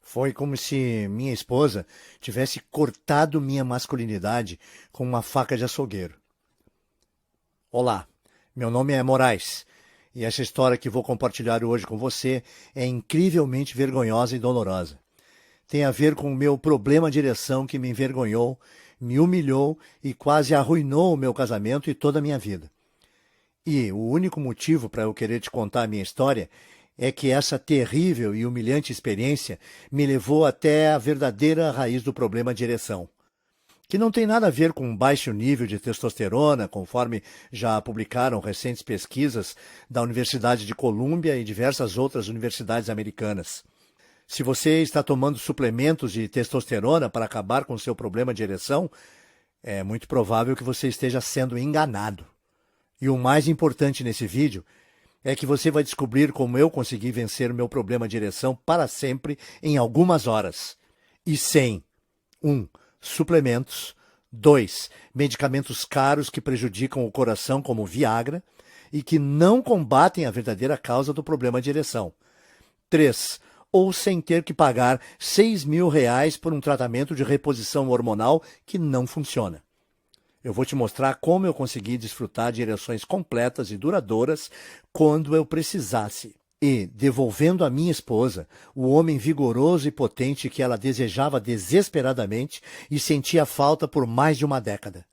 Foi como se minha esposa tivesse cortado minha masculinidade com uma faca de açougueiro. Olá, meu nome é Moraes e essa história que vou compartilhar hoje com você é incrivelmente vergonhosa e dolorosa. Tem a ver com o meu problema de ereção que me envergonhou, me humilhou e quase arruinou o meu casamento e toda a minha vida. E o único motivo para eu querer te contar a minha história é que essa terrível e humilhante experiência me levou até a verdadeira raiz do problema de ereção, que não tem nada a ver com baixo nível de testosterona, conforme já publicaram recentes pesquisas da Universidade de Colômbia e diversas outras universidades americanas. Se você está tomando suplementos de testosterona para acabar com seu problema de ereção, é muito provável que você esteja sendo enganado. E o mais importante nesse vídeo é que você vai descobrir como eu consegui vencer o meu problema de ereção para sempre em algumas horas. E sem 1. Suplementos, 2. Medicamentos caros que prejudicam o coração como Viagra e que não combatem a verdadeira causa do problema de ereção. 3. Ou sem ter que pagar R$6.000 por um tratamento de reposição hormonal que não funciona. Eu vou te mostrar como eu consegui desfrutar de ereções completas e duradouras quando eu precisasse. E, devolvendo à minha esposa o homem vigoroso e potente que ela desejava desesperadamente e sentia falta por mais de uma década.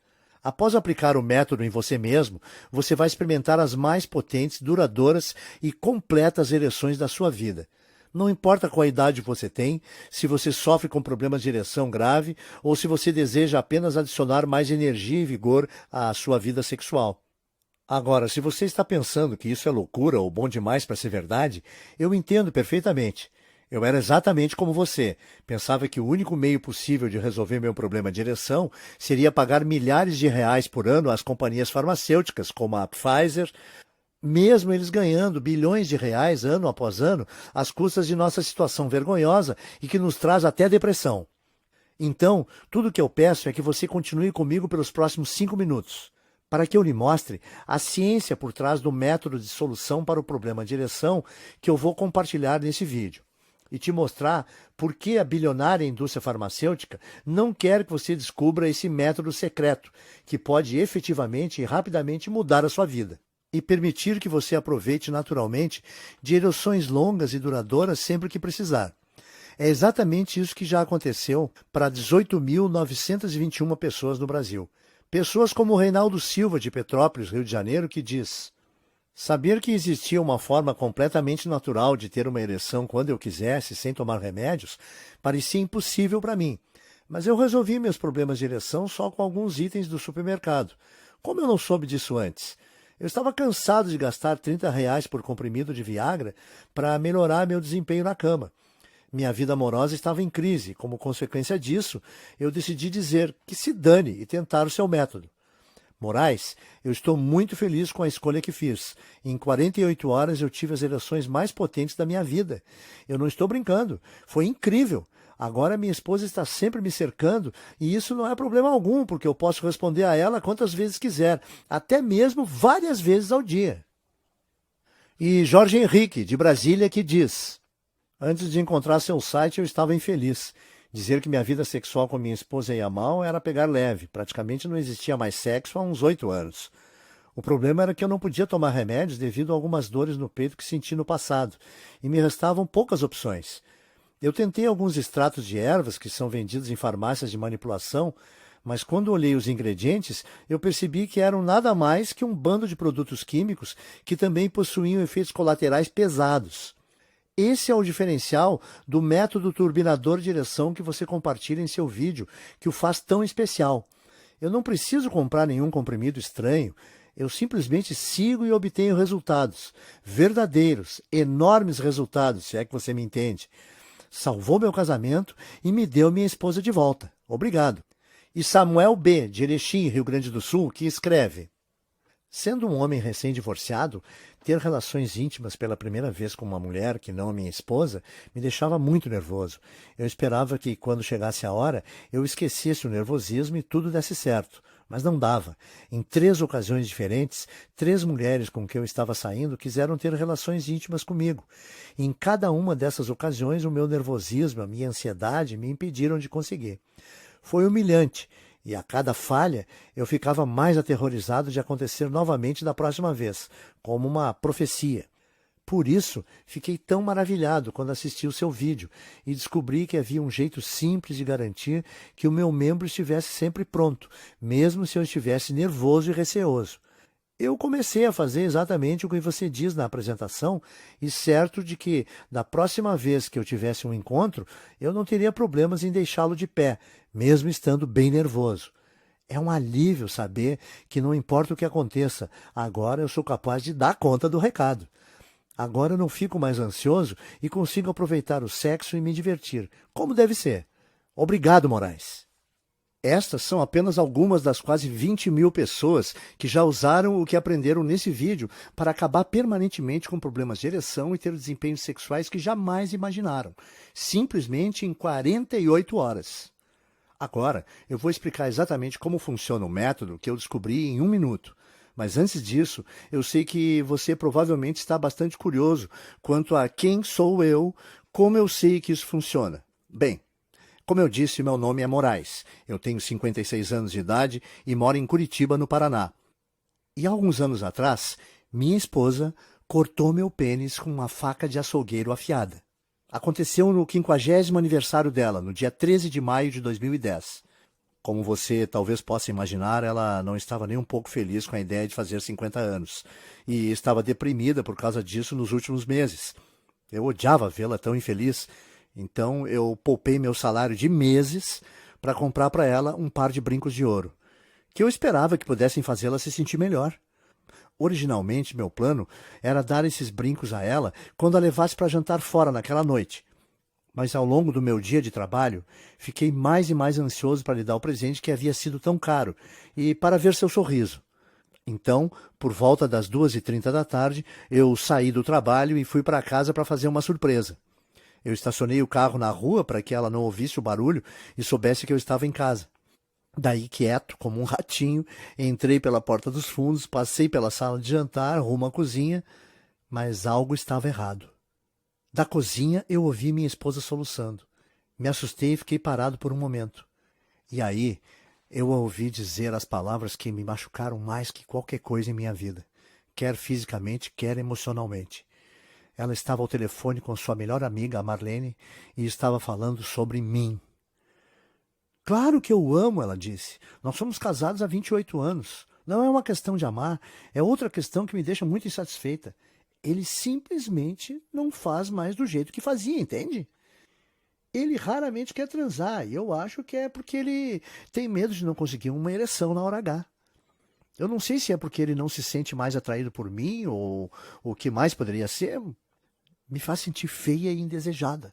Após aplicar o método em você mesmo, você vai experimentar as mais potentes, duradouras e completas ereções da sua vida. Não importa qual idade você tem, se você sofre com problemas de ereção grave ou se você deseja apenas adicionar mais energia e vigor à sua vida sexual. Agora, se você está pensando que isso é loucura ou bom demais para ser verdade, eu entendo perfeitamente. Eu era exatamente como você. Pensava que o único meio possível de resolver meu problema de ereção seria pagar milhares de reais por ano às companhias farmacêuticas, como a Pfizer, mesmo eles ganhando bilhões de reais ano após ano, às custas de nossa situação vergonhosa e que nos traz até depressão. Então, tudo o que eu peço é que você continue comigo pelos próximos 5 minutos, para que eu lhe mostre a ciência por trás do método de solução para o problema de ereção que eu vou compartilhar nesse vídeo. E te mostrar por que a bilionária indústria farmacêutica não quer que você descubra esse método secreto, que pode efetivamente e rapidamente mudar a sua vida e permitir que você aproveite naturalmente de ereções longas e duradouras sempre que precisar. É exatamente isso que já aconteceu para 18.921 pessoas no Brasil. Pessoas como o Reinaldo Silva, de Petrópolis, Rio de Janeiro, que diz: saber que existia uma forma completamente natural de ter uma ereção quando eu quisesse, sem tomar remédios, parecia impossível para mim. Mas eu resolvi meus problemas de ereção só com alguns itens do supermercado. Como eu não soube disso antes? Eu estava cansado de gastar R$30 por comprimido de Viagra para melhorar meu desempenho na cama. Minha vida amorosa estava em crise. Como consequência disso, eu decidi dizer que se dane e tentar o seu método. Moraes, eu estou muito feliz com a escolha que fiz. Em 48 horas eu tive as ereções mais potentes da minha vida. Eu não estou brincando. Foi incrível. Agora minha esposa está sempre me cercando e isso não é problema algum, porque eu posso responder a ela quantas vezes quiser, até mesmo várias vezes ao dia. E Jorge Henrique, de Brasília, que diz: antes de encontrar seu site eu estava infeliz. Dizer que minha vida sexual com minha esposa ia mal era pegar leve. Praticamente não existia mais sexo há uns 8 anos. O problema era que eu não podia tomar remédios devido a algumas dores no peito que senti no passado, e me restavam poucas opções. Eu tentei alguns extratos de ervas que são vendidos em farmácias de manipulação, mas quando olhei os ingredientes, eu percebi que eram nada mais que um bando de produtos químicos que também possuíam efeitos colaterais pesados. Esse é o diferencial do método turbinador de ereção que você compartilha em seu vídeo, que o faz tão especial. Eu não preciso comprar nenhum comprimido estranho, eu simplesmente sigo e obtenho resultados, verdadeiros, enormes resultados, se é que você me entende. Salvou meu casamento e me deu minha esposa de volta. Obrigado. E Samuel B., de Erechim, Rio Grande do Sul, que escreve: sendo um homem recém-divorciado, ter relações íntimas pela primeira vez com uma mulher que não a minha esposa me deixava muito nervoso. Eu esperava que, quando chegasse a hora, eu esquecesse o nervosismo e tudo desse certo. Mas não dava. Em 3 ocasiões diferentes, 3 mulheres com quem eu estava saindo quiseram ter relações íntimas comigo. E em cada uma dessas ocasiões, o meu nervosismo, a minha ansiedade me impediram de conseguir. Foi humilhante, e a cada falha eu ficava mais aterrorizado de acontecer novamente da próxima vez, como uma profecia. Por isso, fiquei tão maravilhado quando assisti o seu vídeo e descobri que havia um jeito simples de garantir que o meu membro estivesse sempre pronto, mesmo se eu estivesse nervoso e receoso. Eu comecei a fazer exatamente o que você diz na apresentação e certo de que, da próxima vez que eu tivesse um encontro, eu não teria problemas em deixá-lo de pé, mesmo estando bem nervoso. É um alívio saber que não importa o que aconteça, agora eu sou capaz de dar conta do recado. Agora eu não fico mais ansioso e consigo aproveitar o sexo e me divertir, como deve ser. Obrigado, Moraes. Estas são apenas algumas das quase 20.000 pessoas que já usaram o que aprenderam nesse vídeo para acabar permanentemente com problemas de ereção e ter desempenhos sexuais que jamais imaginaram, simplesmente em 48 horas. Agora, eu vou explicar exatamente como funciona o método que eu descobri em 1 minuto. Mas antes disso, eu sei que você provavelmente está bastante curioso quanto a quem sou eu, como eu sei que isso funciona. Bem, como eu disse, meu nome é Moraes. Eu tenho 56 anos de idade e moro em Curitiba, no Paraná. E há alguns anos atrás, minha esposa cortou meu pênis com uma faca de açougueiro afiada. Aconteceu no 50º aniversário dela, no dia 13 de maio de 2010. Como você talvez possa imaginar, ela não estava nem um pouco feliz com a ideia de fazer 50 anos e estava deprimida por causa disso nos últimos meses. Eu odiava vê-la tão infeliz, então eu poupei meu salário de meses para comprar para ela um par de brincos de ouro, que eu esperava que pudessem fazê-la se sentir melhor. Originalmente, meu plano era dar esses brincos a ela quando a levasse para jantar fora naquela noite. Mas ao longo do meu dia de trabalho, fiquei mais e mais ansioso para lhe dar o presente que havia sido tão caro e para ver seu sorriso. Então, por volta das 2h30 da tarde, eu saí do trabalho e fui para casa para fazer uma surpresa. Eu estacionei o carro na rua para que ela não ouvisse o barulho e soubesse que eu estava em casa. Daí, quieto, como um ratinho, entrei pela porta dos fundos, passei pela sala de jantar, rumo à cozinha, mas algo estava errado. Da cozinha, eu ouvi minha esposa soluçando. Me assustei e fiquei parado por um momento. E aí, eu a ouvi dizer as palavras que me machucaram mais que qualquer coisa em minha vida, quer fisicamente, quer emocionalmente. Ela estava ao telefone com sua melhor amiga, a Marlene, e estava falando sobre mim. Claro que eu o amo, ela disse. Nós somos casados há 28 anos. Não é uma questão de amar, é outra questão que me deixa muito insatisfeita. Ele simplesmente não faz mais do jeito que fazia, entende? Ele raramente quer transar, e eu acho que é porque ele tem medo de não conseguir uma ereção na hora H. Eu não sei se é porque ele não se sente mais atraído por mim, ou o que mais poderia ser. Me faz sentir feia e indesejada.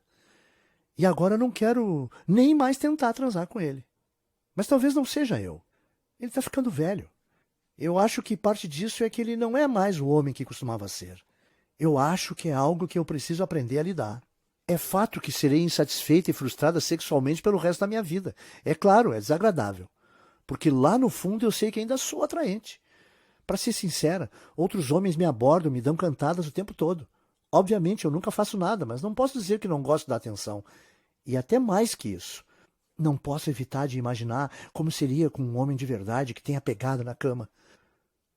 E agora eu não quero nem mais tentar transar com ele. Mas talvez não seja eu. Ele está ficando velho. Eu acho que parte disso é que ele não é mais o homem que costumava ser. Eu acho que é algo que eu preciso aprender a lidar. É fato que serei insatisfeita e frustrada sexualmente pelo resto da minha vida. É claro, é desagradável. Porque lá no fundo eu sei que ainda sou atraente. Para ser sincera, outros homens me abordam, me dão cantadas o tempo todo. Obviamente eu nunca faço nada, mas não posso dizer que não gosto da atenção. E até mais que isso. Não posso evitar de imaginar como seria com um homem de verdade que tenha pegado na cama.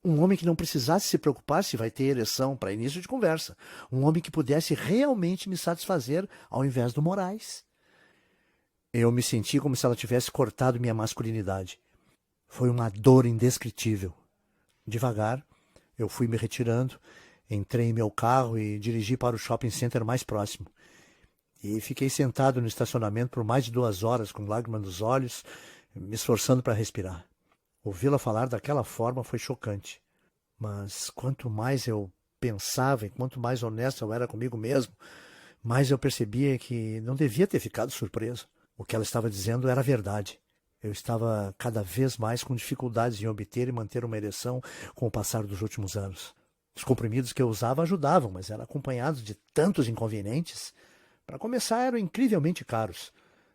Um homem que não precisasse se preocupar se vai ter ereção para início de conversa. Um homem que pudesse realmente me satisfazer ao invés do Moraes. Eu me senti como se ela tivesse cortado minha masculinidade. Foi uma dor indescritível. Devagar, eu fui me retirando, entrei em meu carro e dirigi para o shopping center mais próximo. E fiquei sentado no estacionamento por mais de 2 horas, com lágrimas nos olhos, me esforçando para respirar. Ouvi-la falar daquela forma foi chocante. Mas quanto mais eu pensava e quanto mais honesto eu era comigo mesmo, mais eu percebia que não devia ter ficado surpreso. O que ela estava dizendo era verdade. Eu estava cada vez mais com dificuldades em obter e manter uma ereção com o passar dos últimos anos. Os comprimidos que eu usava ajudavam, mas eram acompanhados de tantos inconvenientes. Para começar, eram incrivelmente caros.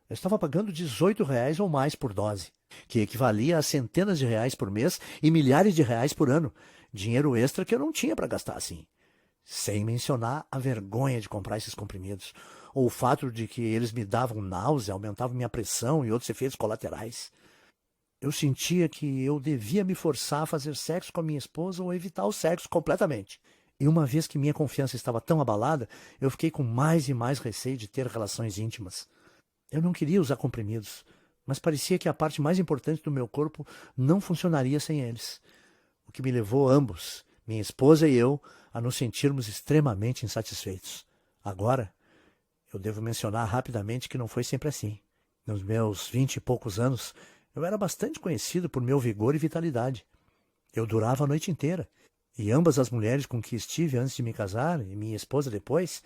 Eu estava pagando R$ 18 ou mais por dose. que equivalia a centenas de reais por mês e milhares de reais por ano, dinheiro extra que eu não tinha para gastar assim. Sem mencionar a vergonha de comprar esses comprimidos, ou o fato de que eles me davam náusea, aumentavam minha pressão e outros efeitos colaterais. Eu sentia que eu devia me forçar a fazer sexo com a minha esposa ou evitar o sexo completamente. E uma vez que minha confiança estava tão abalada, eu fiquei com mais e mais receio de ter relações íntimas. Eu não queria usar comprimidos, mas parecia que a parte mais importante do meu corpo não funcionaria sem eles. O que me levou ambos, minha esposa e eu, a nos sentirmos extremamente insatisfeitos. Agora, eu devo mencionar rapidamente que não foi sempre assim. Nos meus 20 e poucos anos, eu era bastante conhecido por meu vigor e vitalidade. Eu durava a noite inteira, e ambas as mulheres com que estive antes de me casar, e minha esposa depois,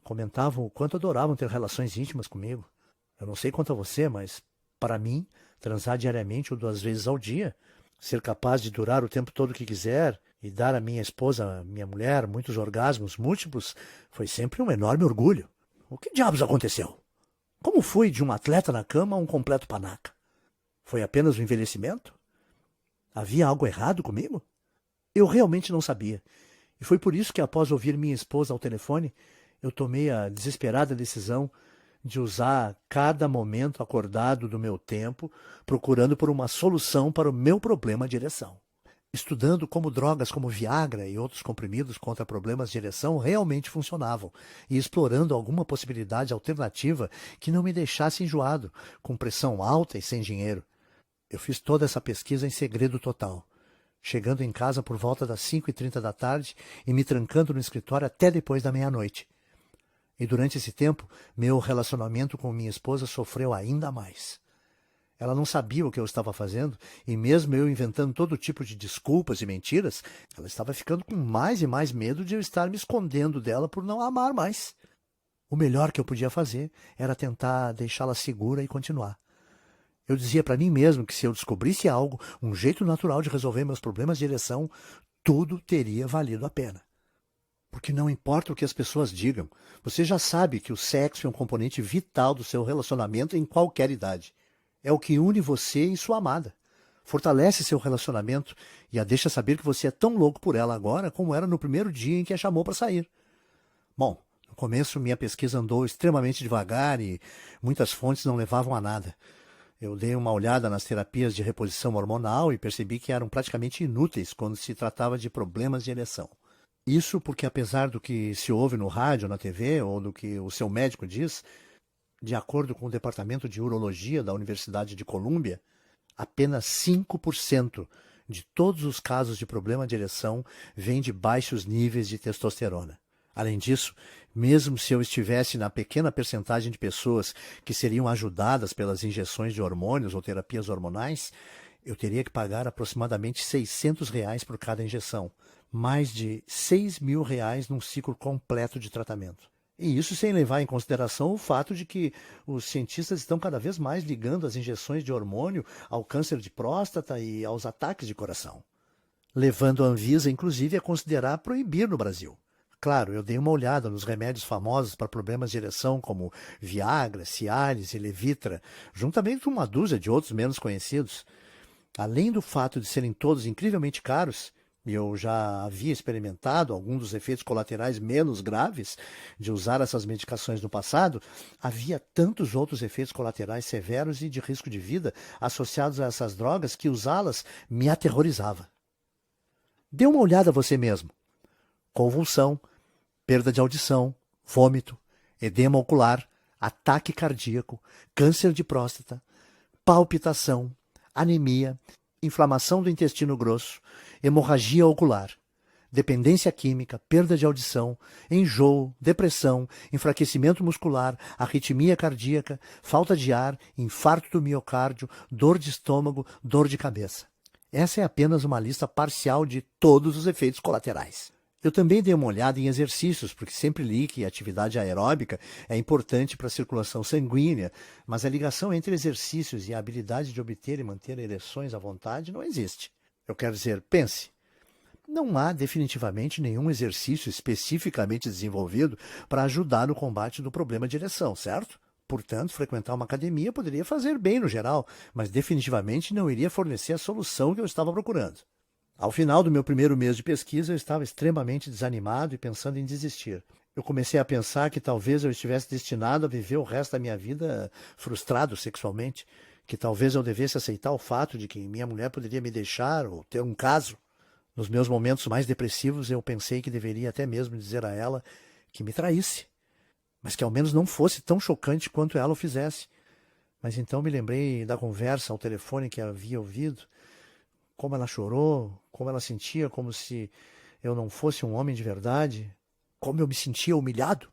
comentavam o quanto adoravam ter relações íntimas comigo. Eu não sei quanto a você, mas, para mim, transar diariamente ou 2 vezes ao dia, ser capaz de durar o tempo todo que quiser e dar à minha esposa, minha mulher, muitos orgasmos múltiplos, foi sempre um enorme orgulho. O que diabos aconteceu? Como fui de um atleta na cama a um completo panaca? Foi apenas o envelhecimento? Havia algo errado comigo? Eu realmente não sabia. E foi por isso que, após ouvir minha esposa ao telefone, eu tomei a desesperada decisão de usar cada momento acordado do meu tempo procurando por uma solução para o meu problema de ereção. Estudando como drogas como Viagra e outros comprimidos contra problemas de ereção realmente funcionavam e explorando alguma possibilidade alternativa que não me deixasse enjoado, com pressão alta e sem dinheiro. Eu fiz toda essa pesquisa em segredo total, chegando em casa por volta das 5h30 da tarde e me trancando no escritório até depois da meia-noite. E durante esse tempo, meu relacionamento com minha esposa sofreu ainda mais. Ela não sabia o que eu estava fazendo, e mesmo eu inventando todo tipo de desculpas e mentiras, ela estava ficando com mais e mais medo de eu estar me escondendo dela por não a amar mais. O melhor que eu podia fazer era tentar deixá-la segura e continuar. Eu dizia para mim mesmo que se eu descobrisse algo, um jeito natural de resolver meus problemas de ereção, tudo teria valido a pena. Porque não importa o que as pessoas digam, você já sabe que o sexo é um componente vital do seu relacionamento em qualquer idade. É o que une você e sua amada. Fortalece seu relacionamento e a deixa saber que você é tão louco por ela agora como era no primeiro dia em que a chamou para sair. Bom, no começo minha pesquisa andou extremamente devagar e muitas fontes não levavam a nada. Eu dei uma olhada nas terapias de reposição hormonal e percebi que eram praticamente inúteis quando se tratava de problemas de ereção. Isso porque, apesar do que se ouve no rádio, na TV ou do que o seu médico diz, de acordo com o Departamento de Urologia da Universidade de Colômbia, apenas 5% de todos os casos de problema de ereção vêm de baixos níveis de testosterona. Além disso, mesmo se eu estivesse na pequena percentagem de pessoas que seriam ajudadas pelas injeções de hormônios ou terapias hormonais, eu teria que pagar aproximadamente R$ 600 por cada injeção, mais de R$ 6.000 num ciclo completo de tratamento. E isso sem levar em consideração o fato de que os cientistas estão cada vez mais ligando as injeções de hormônio ao câncer de próstata e aos ataques de coração, levando a Anvisa, inclusive, a considerar proibir no Brasil. Claro, eu dei uma olhada nos remédios famosos para problemas de ereção como Viagra, Cialis e Levitra, juntamente com uma dúzia de outros menos conhecidos. Além do fato de serem todos incrivelmente caros, e eu já havia experimentado alguns dos efeitos colaterais menos graves de usar essas medicações no passado, havia tantos outros efeitos colaterais severos e de risco de vida associados a essas drogas que usá-las me aterrorizava. Dê uma olhada a você mesmo. Convulsão, perda de audição, vômito, edema ocular, ataque cardíaco, câncer de próstata, palpitação, anemia, inflamação do intestino grosso, hemorragia ocular, dependência química, perda de audição, enjoo, depressão, enfraquecimento muscular, arritmia cardíaca, falta de ar, infarto do miocárdio, dor de estômago, dor de cabeça. Essa é apenas uma lista parcial de todos os efeitos colaterais. Eu também dei uma olhada em exercícios, porque sempre li que a atividade aeróbica é importante para a circulação sanguínea, mas a ligação entre exercícios e a habilidade de obter e manter ereções à vontade não existe. Eu quero dizer, pense, não há definitivamente nenhum exercício especificamente desenvolvido para ajudar no combate do problema de ereção, certo? Portanto, frequentar uma academia poderia fazer bem no geral, mas definitivamente não iria fornecer a solução que eu estava procurando. Ao final do meu primeiro mês de pesquisa, eu estava extremamente desanimado e pensando em desistir. Eu comecei a pensar que talvez eu estivesse destinado a viver o resto da minha vida frustrado sexualmente, que talvez eu devesse aceitar o fato de que minha mulher poderia me deixar ou ter um caso. Nos meus momentos mais depressivos, eu pensei que deveria até mesmo dizer a ela que me traísse, mas que ao menos não fosse tão chocante quanto ela o fizesse. Mas então me lembrei da conversa ao telefone que havia ouvido, como ela chorou, como ela sentia como se eu não fosse um homem de verdade, como eu me sentia humilhado.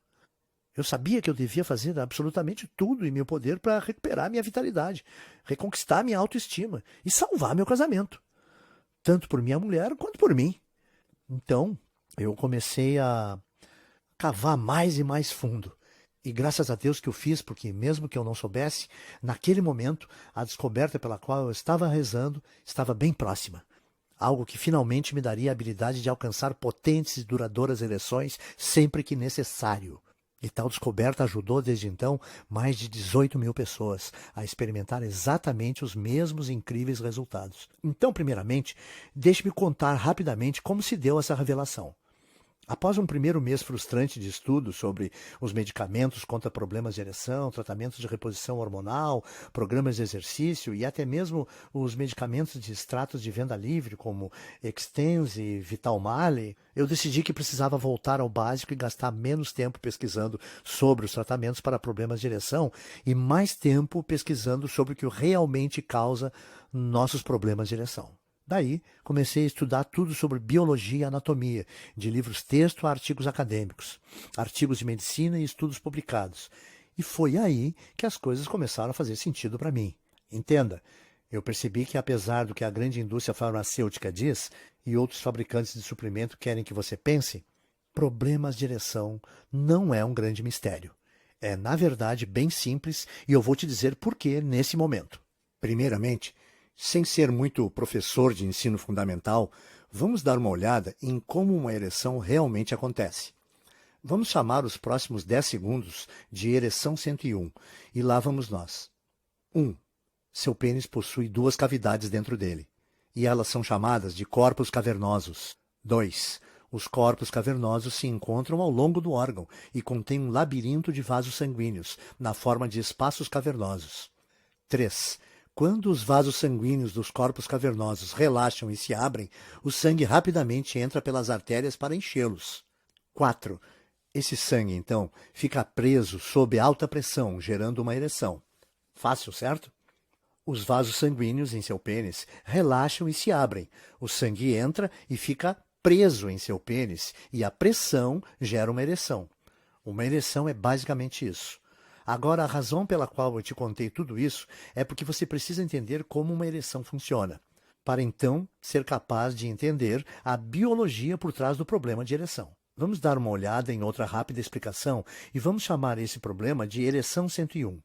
Eu sabia que eu devia fazer absolutamente tudo em meu poder para recuperar minha vitalidade, reconquistar minha autoestima e salvar meu casamento, tanto por minha mulher quanto por mim. Então, eu comecei a cavar mais e mais fundo. E graças a Deus que eu fiz, porque mesmo que eu não soubesse, naquele momento, a descoberta pela qual eu estava rezando estava bem próxima. Algo que finalmente me daria a habilidade de alcançar potentes e duradouras ereções sempre que necessário. E tal descoberta ajudou desde então mais de 18 mil pessoas a experimentar exatamente os mesmos incríveis resultados. Então, primeiramente, deixe-me contar rapidamente como se deu essa revelação. Após um primeiro mês frustrante de estudo sobre os medicamentos contra problemas de ereção, tratamentos de reposição hormonal, programas de exercício e até mesmo os medicamentos de extratos de venda livre, como Extenze e Vitalmale, eu decidi que precisava voltar ao básico e gastar menos tempo pesquisando sobre os tratamentos para problemas de ereção e mais tempo pesquisando sobre o que realmente causa nossos problemas de ereção. Daí, comecei a estudar tudo sobre biologia e anatomia, de livros-texto a artigos acadêmicos, artigos de medicina e estudos publicados. E foi aí que as coisas começaram a fazer sentido para mim. Entenda, eu percebi que apesar do que a grande indústria farmacêutica diz e outros fabricantes de suplemento querem que você pense, problemas de ereção não é um grande mistério. É, na verdade, bem simples e eu vou te dizer por que nesse momento. Primeiramente, sem ser muito professor de ensino fundamental, vamos dar uma olhada em como uma ereção realmente acontece. Vamos chamar os próximos 10 segundos de ereção 101 e lá vamos nós. 1. Seu pênis possui 2 cavidades dentro dele e elas são chamadas de corpos cavernosos. 2. Os corpos cavernosos se encontram ao longo do órgão e contêm um labirinto de vasos sanguíneos na forma de espaços cavernosos. 3. Quando os vasos sanguíneos dos corpos cavernosos relaxam e se abrem, o sangue rapidamente entra pelas artérias para enchê-los. 4. Esse sangue, então, fica preso sob alta pressão, gerando uma ereção. Fácil, certo? Os vasos sanguíneos em seu pênis relaxam e se abrem. O sangue entra e fica preso em seu pênis, e a pressão gera uma ereção. Uma ereção é basicamente isso. Agora, a razão pela qual eu te contei tudo isso é porque você precisa entender como uma ereção funciona, para então ser capaz de entender a biologia por trás do problema de ereção. Vamos dar uma olhada em outra rápida explicação e vamos chamar esse problema de ereção 101.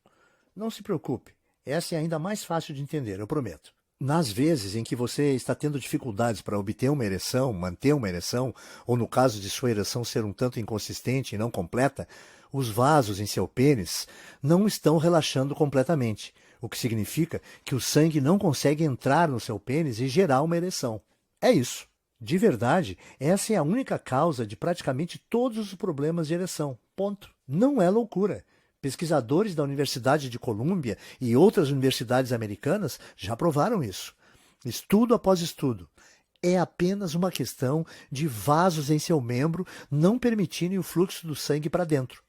Não se preocupe, essa é ainda mais fácil de entender, eu prometo. Nas vezes em que você está tendo dificuldades para obter uma ereção, manter uma ereção, ou no caso de sua ereção ser um tanto inconsistente e não completa, os vasos em seu pênis não estão relaxando completamente, o que significa que o sangue não consegue entrar no seu pênis e gerar uma ereção. É isso. De verdade, essa é a única causa de praticamente todos os problemas de ereção. Ponto. Não é loucura. Pesquisadores da Universidade de Colômbia e outras universidades americanas já provaram isso. Estudo após estudo. É apenas uma questão de vasos em seu membro não permitirem o fluxo do sangue para dentro.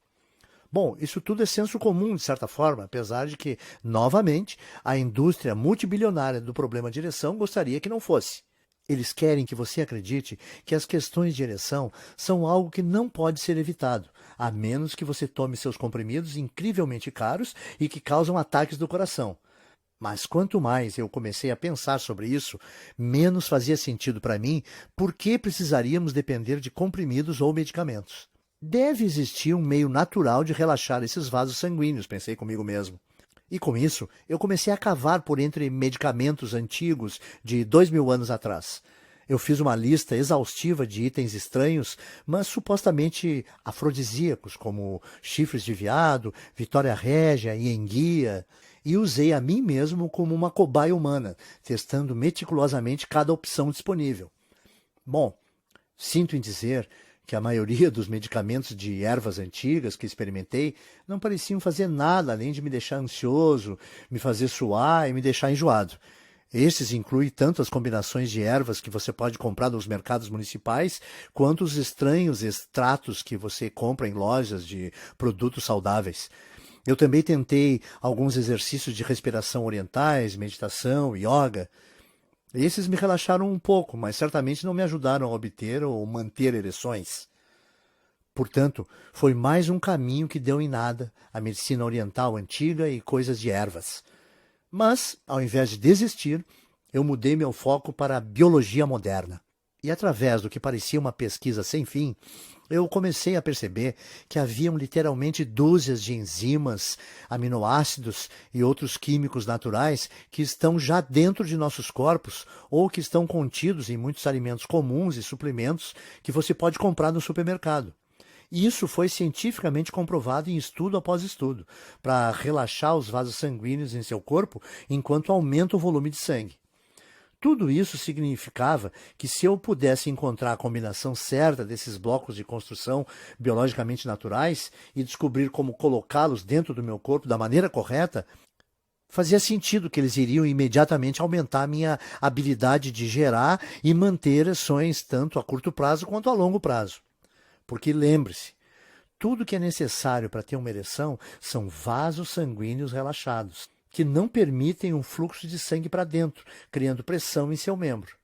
Bom, isso tudo é senso comum, de certa forma, apesar de que, novamente, a indústria multibilionária do problema de ereção gostaria que não fosse. Eles querem que você acredite que as questões de ereção são algo que não pode ser evitado, a menos que você tome seus comprimidos incrivelmente caros e que causam ataques do coração. Mas quanto mais eu comecei a pensar sobre isso, menos fazia sentido para mim por que precisaríamos depender de comprimidos ou medicamentos. Deve existir um meio natural de relaxar esses vasos sanguíneos, pensei comigo mesmo. E com isso, eu comecei a cavar por entre medicamentos antigos de 2000 anos atrás. Eu fiz uma lista exaustiva de itens estranhos, mas supostamente afrodisíacos, como chifres de veado, Vitória Régia e enguia, e usei a mim mesmo como uma cobaia humana, testando meticulosamente cada opção disponível. Bom, sinto em dizer que a maioria dos medicamentos de ervas antigas que experimentei não pareciam fazer nada além de me deixar ansioso, me fazer suar e me deixar enjoado. Estes incluem tanto as combinações de ervas que você pode comprar nos mercados municipais, quanto os estranhos extratos que você compra em lojas de produtos saudáveis. Eu também tentei alguns exercícios de respiração orientais, meditação, yoga. Esses me relaxaram um pouco, mas certamente não me ajudaram a obter ou manter ereções. Portanto, foi mais um caminho que deu em nada, a medicina oriental antiga e coisas de ervas. Mas, ao invés de desistir, eu mudei meu foco para a biologia moderna. E através do que parecia uma pesquisa sem fim, eu comecei a perceber que haviam literalmente dúzias de enzimas, aminoácidos e outros químicos naturais que estão já dentro de nossos corpos ou que estão contidos em muitos alimentos comuns e suplementos que você pode comprar no supermercado. E isso foi cientificamente comprovado em estudo após estudo, para relaxar os vasos sanguíneos em seu corpo enquanto aumenta o volume de sangue. Tudo isso significava que se eu pudesse encontrar a combinação certa desses blocos de construção biologicamente naturais e descobrir como colocá-los dentro do meu corpo da maneira correta, fazia sentido que eles iriam imediatamente aumentar a minha habilidade de gerar e manter ereções tanto a curto prazo quanto a longo prazo. Porque lembre-se, tudo que é necessário para ter uma ereção são vasos sanguíneos relaxados, que não permitem um fluxo de sangue para dentro, criando pressão em seu membro.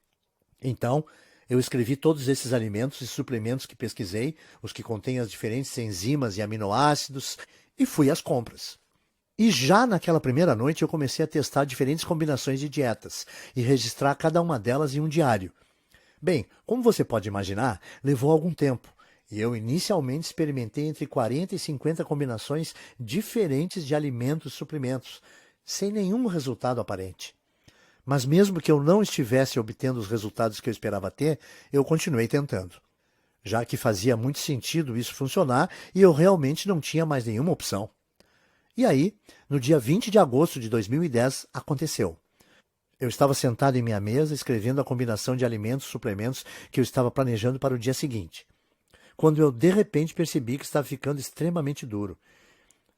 Então, eu escrevi todos esses alimentos e suplementos que pesquisei, os que contêm as diferentes enzimas e aminoácidos, e fui às compras. E já naquela primeira noite eu comecei a testar diferentes combinações de dietas e registrar cada uma delas em um diário. Bem, como você pode imaginar, levou algum tempo. E eu inicialmente experimentei entre 40 e 50 combinações diferentes de alimentos e suplementos, sem nenhum resultado aparente. Mas mesmo que eu não estivesse obtendo os resultados que eu esperava ter, eu continuei tentando, já que fazia muito sentido isso funcionar e eu realmente não tinha mais nenhuma opção. E aí, no dia 20 de agosto de 2010, aconteceu. Eu estava sentado em minha mesa escrevendo a combinação de alimentos e suplementos que eu estava planejando para o dia seguinte, quando eu de repente percebi que estava ficando extremamente duro.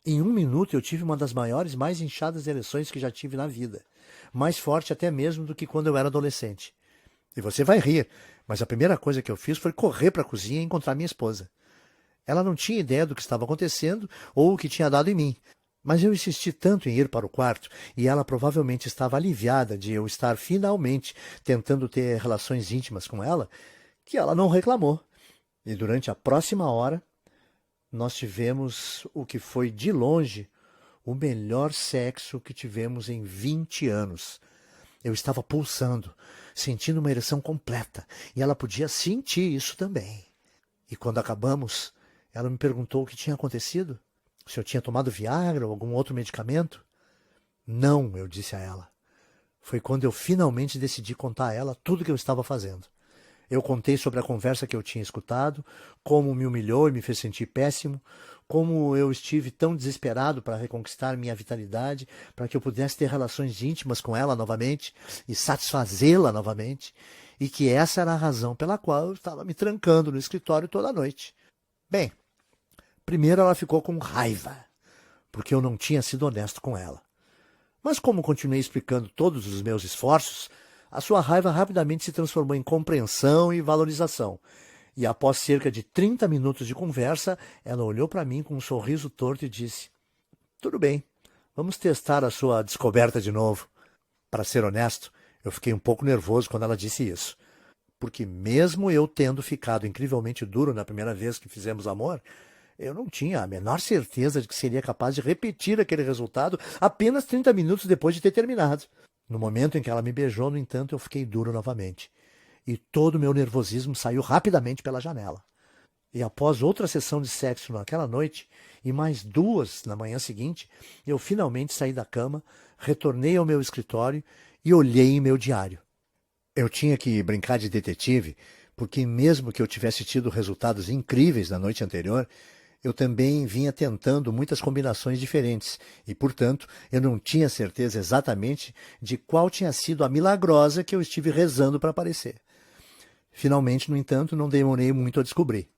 Em 1 minuto eu tive uma das maiores, mais inchadas ereções que já tive na vida, mais forte até mesmo do que quando eu era adolescente. E você vai rir, mas a primeira coisa que eu fiz foi correr para a cozinha e encontrar minha esposa. Ela não tinha ideia do que estava acontecendo ou o que tinha dado em mim, mas eu insisti tanto em ir para o quarto e ela provavelmente estava aliviada de eu estar finalmente tentando ter relações íntimas com ela, que ela não reclamou. E durante a próxima hora, nós tivemos o que foi, de longe, o melhor sexo que tivemos em 20 anos. Eu estava pulsando, sentindo uma ereção completa, e ela podia sentir isso também. E quando acabamos, ela me perguntou o que tinha acontecido, se eu tinha tomado Viagra ou algum outro medicamento. Não, eu disse a ela. Foi quando eu finalmente decidi contar a ela tudo o que eu estava fazendo. Eu contei sobre a conversa que eu tinha escutado, como me humilhou e me fez sentir péssimo, como eu estive tão desesperado para reconquistar minha vitalidade, para que eu pudesse ter relações íntimas com ela novamente e satisfazê-la novamente, e que essa era a razão pela qual eu estava me trancando no escritório toda noite. Bem, primeiro ela ficou com raiva, porque eu não tinha sido honesto com ela. Mas como continuei explicando todos os meus esforços, a sua raiva rapidamente se transformou em compreensão e valorização. E após cerca de 30 minutos de conversa, ela olhou para mim com um sorriso torto e disse: "Tudo bem, vamos testar a sua descoberta de novo." Para ser honesto, eu fiquei um pouco nervoso quando ela disse isso. Porque mesmo eu tendo ficado incrivelmente duro na primeira vez que fizemos amor, eu não tinha a menor certeza de que seria capaz de repetir aquele resultado apenas 30 minutos depois de ter terminado. No momento em que ela me beijou, no entanto, eu fiquei duro novamente. E todo o meu nervosismo saiu rapidamente pela janela. E após outra sessão de sexo naquela noite, e mais 2 na manhã seguinte, eu finalmente saí da cama, retornei ao meu escritório e olhei em meu diário. Eu tinha que brincar de detetive, porque mesmo que eu tivesse tido resultados incríveis na noite anterior, eu também vinha tentando muitas combinações diferentes e, portanto, eu não tinha certeza exatamente de qual tinha sido a milagrosa que eu estive rezando para aparecer. Finalmente, no entanto, não demorei muito a descobrir.